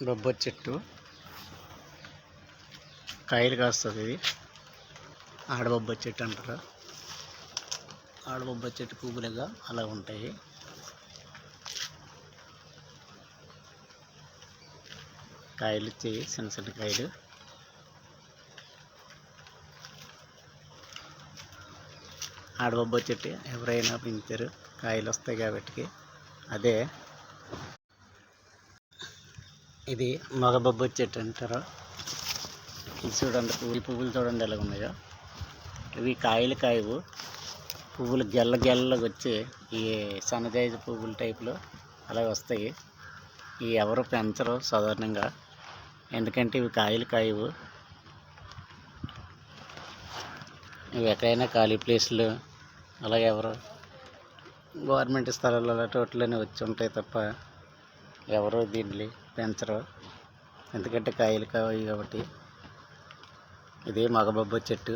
బొబ్బరి చెట్టు కాయలు కాస్తుంది. ఇది ఆడబొబ్బరి చెట్టు అంటారు. ఆడబొబ్బరి చెట్టు పువ్వులుగా అలా ఉంటాయి. కాయలు వచ్చాయి, చిన్న చిన్న కాయలు. ఆడబొబ్బరి చెట్టు ఎవరైనా పెంచారు, కాయలు వస్తాయి కాబట్టి. అదే ఇది మగ బొబ్బరి చెట్టు అంటారు. ఇది చూడండి, పువ్వులు చూడండి ఎలా ఉన్నాయో. ఇవి కాయలు కాయవు, పువ్వులు గెల్ల గెల్లగా వచ్చి ఈ సన్నజాజి పువ్వుల టైపులో అలా వస్తాయి. ఇవి ఎవరు పెంచరు సాధారణంగా, ఎందుకంటే ఇవి కాయలు కాయవు. ఇవి ఎక్కడైనా ఖాళీ ప్లేస్లు అలాగే ఎవరు గవర్నమెంట్ స్థలాల్లో వాటిలోనే వచ్చి ఉంటాయి తప్ప ఎవరు దీన్ని పెంచరు, ఎందుకంటే కాయలు కావాలి కాబట్టి. ఇది మగ బొబ్బరి చెట్టు.